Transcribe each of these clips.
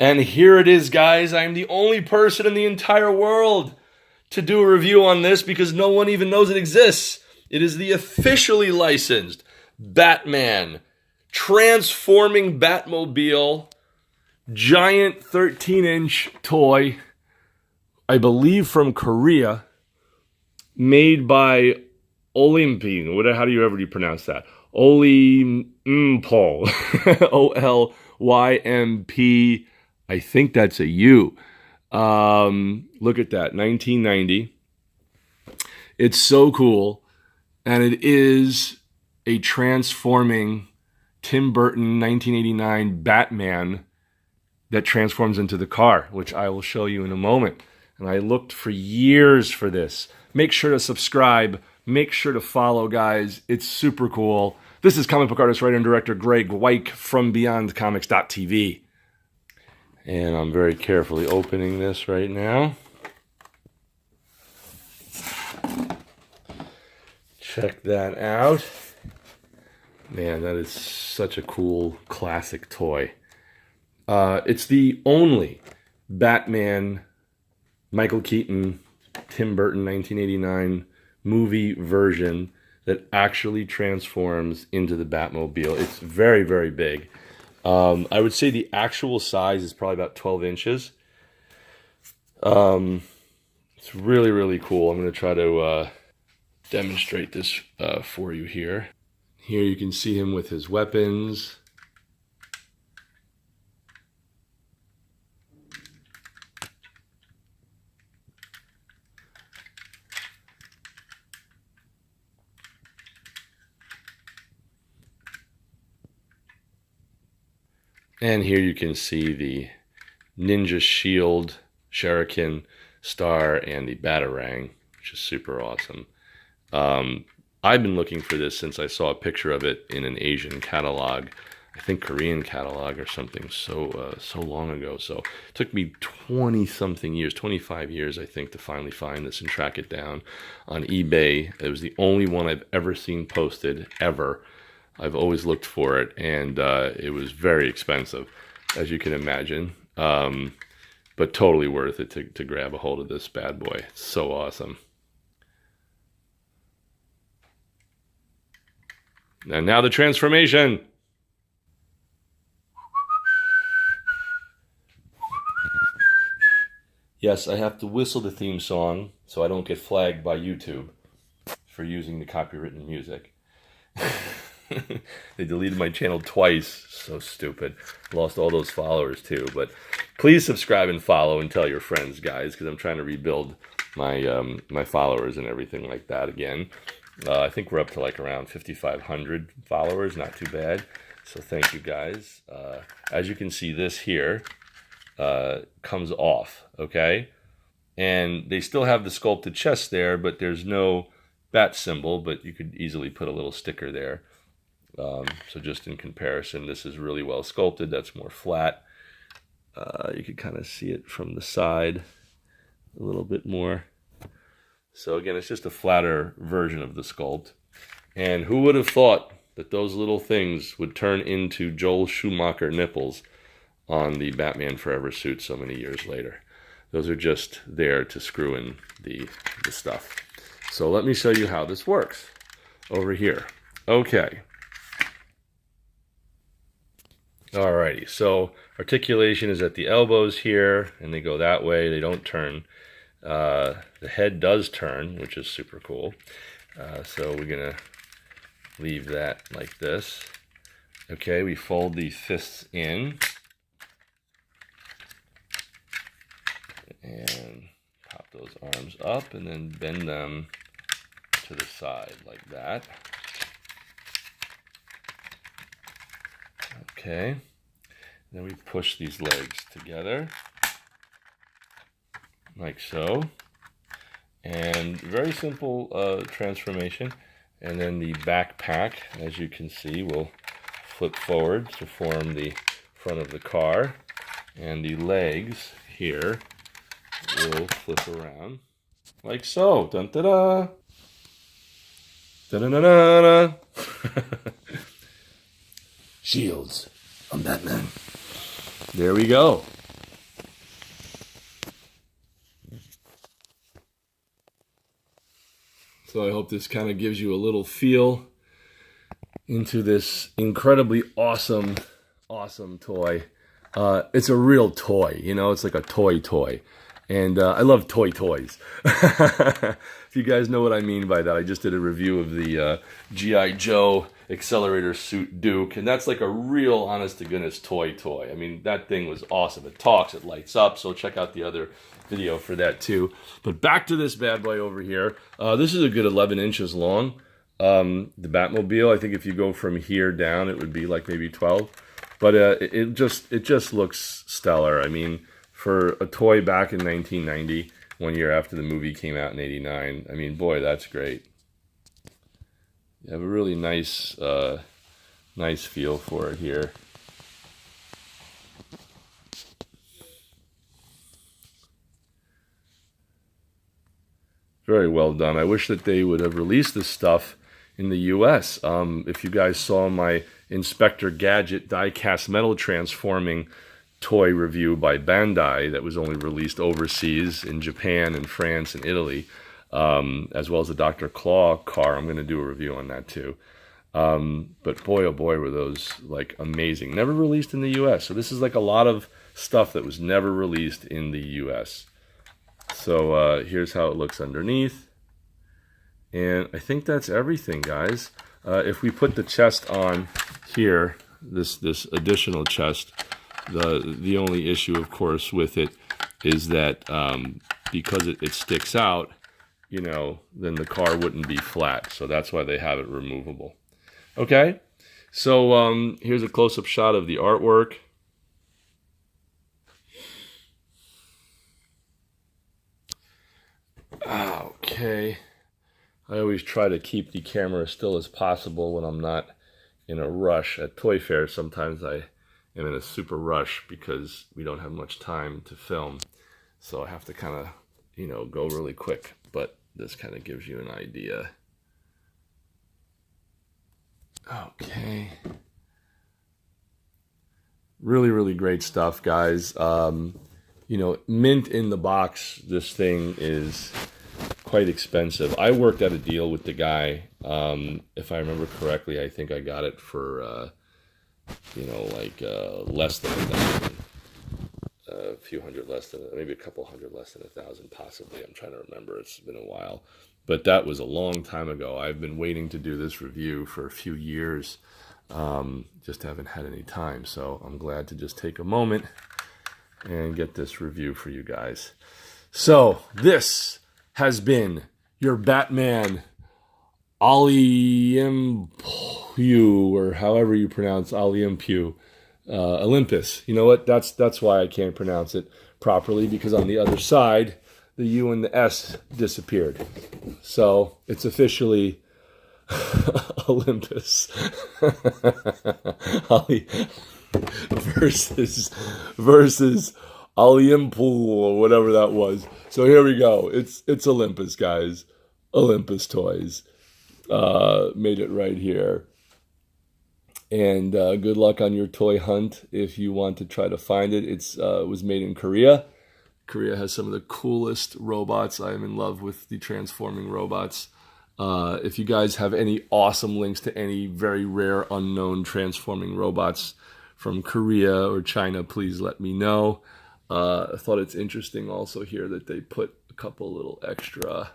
And here it is, guys. I'm the only person in the entire world to do a review on this because no one even knows it exists. It is the officially licensed Batman transforming Batmobile giant 13-inch toy, I believe from Korea, made by OLYMPUS. How do you pronounce that? OLYMPUS. OLYMP. I think that's a U. Look at that, 1990. It's so cool, and it is a transforming Tim Burton 1989 Batman that transforms into the car, which I will show you in a moment. And I looked for years for this. Make sure to subscribe. Make sure to follow, guys. It's super cool. This is comic book artist, writer, and director Greg Weik from BeyondComics.tv. And I'm very carefully opening this right now. Check that out. Man, that is such a cool classic toy. It's the only Batman, Michael Keaton, Tim Burton 1989 movie version that actually transforms into the Batmobile. It's very, very big. I would say the actual size is probably about 12 inches. It's really, really cool. I'm going to try to demonstrate this for you here. Here you can see him with his weapons. And here you can see the ninja shield, shuriken, star, and the batarang, which is super awesome. I've been looking for this since I saw a picture of it in an Asian catalog, I think Korean catalog or something, so long ago. So it took me 20-something years, 25 years, I think, to finally find this and track it down on eBay. It was the only one I've ever seen posted, ever. I've always looked for it, and it was very expensive, as you can imagine, but totally worth it to grab a hold of this bad boy. It's so awesome. And now the transformation. Yes, I have to whistle the theme song so I don't get flagged by YouTube for using the copywritten music. They deleted my channel twice. So stupid. Lost all those followers too. But please subscribe and follow and tell your friends, guys, because I'm trying to rebuild my my followers and everything like that again. I think we're up to like around 5,500 followers. Not too bad. So thank you, guys. As you can see, this here comes off, okay? And they still have the sculpted chest there, but there's no bat symbol, but you could easily put a little sticker there. So just in comparison, this is really well sculpted. That's more flat. You can kind of see it from the side a little bit more. So again, it's just a flatter version of the sculpt. And who would have thought that those little things would turn into Joel Schumacher nipples on the Batman Forever suit so many years later? Those are just there to screw in the stuff. So let me show you how this works over here. Okay. Alrighty, so articulation is at the elbows here, and they go that way. They don't turn. The head does turn, which is super cool. So we're going to leave that like this. Okay, we fold the fists in. And pop those arms up and then bend them to the side like that. Okay, then we push these legs together like so, and very simple transformation. And then the backpack, as you can see, will flip forward to form the front of the car, and the legs here will flip around like so. Dun da da, dun da da da. Shields. I'm Batman. There we go. So I hope this kind of gives you a little feel into this incredibly awesome toy. It's a real toy, you know, it's like a toy. And I love toys. If you guys know what I mean by that, I just did a review of the G.I. Joe accelerator suit Duke, and that's like a real honest-to-goodness toy. I mean, that thing was awesome. It talks, it lights up, so check out the other video for that too. But back to this bad boy over here. This is a good 11 inches long. The Batmobile, I think if you go from here down, it would be like maybe 12. But it just looks stellar. I mean, for a toy back in 1990, 1 year after the movie came out in '89, I mean, boy, that's great. You have a really nice feel for it here. Very well done. I wish that they would have released this stuff in the U.S. If you guys saw my Inspector Gadget die-cast metal transforming toy review by Bandai that was only released overseas in Japan and France and Italy, as well as the Dr. Claw car. I'm going to do a review on that too. But boy, oh boy, were those like amazing. Never released in the U.S. So this is like a lot of stuff that was never released in the U.S. So here's how it looks underneath. And I think that's everything, guys. If we put the chest on here, this additional chest, the only issue, of course, with it is that because it sticks out, you know, then the car wouldn't be flat. So that's why they have it removable. Okay, so here's a close-up shot of the artwork. Okay, I always try to keep the camera as still as possible when I'm not in a rush. At toy fairs, sometimes I am in a super rush because we don't have much time to film. So I have to kind of, you know, go really quick. But this kind of gives you an idea. Okay. Really, really great stuff, guys. You know, mint in the box, this thing is quite expensive. I worked out a deal with the guy. If I remember correctly, I think I got it for, you know, like less than $1,000. A few hundred less than, maybe a couple hundred less than $1,000 possibly. I'm trying to remember. It's been a while. But that was a long time ago. I've been waiting to do this review for a few years. Just haven't had any time. So I'm glad to just take a moment and get this review for you guys. So this has been your Batman OLYMPU, or however you pronounce OLYMPU, Olympus. You know what? That's why I can't pronounce it properly, because on the other side, the U and the S disappeared. So it's officially Olympus versus Olympus, or whatever that was. So here we go. It's Olympus, guys. Olympus Toys made it right here. And good luck on your toy hunt if you want to try to find it. It was made in Korea. Korea has some of the coolest robots. I am in love with the transforming robots. If you guys have any awesome links to any very rare, unknown transforming robots from Korea or China, please let me know. I thought it's interesting also here that they put a couple little extra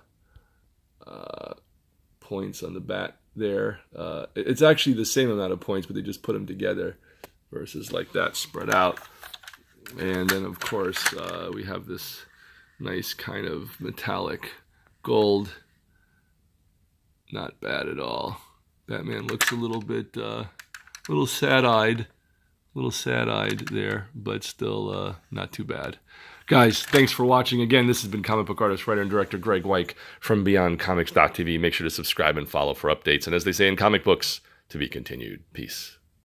points on the bat there. It's actually the same amount of points, but they just put them together versus like that spread out. And then, of course, we have this nice kind of metallic gold. Not bad at all. Batman looks a little bit, little sad-eyed there, but still not too bad. Guys, thanks for watching. Again, this has been comic book artist, writer, and director Greg Weick from BeyondComics.tv. Make sure to subscribe and follow for updates. And as they say in comic books, to be continued. Peace.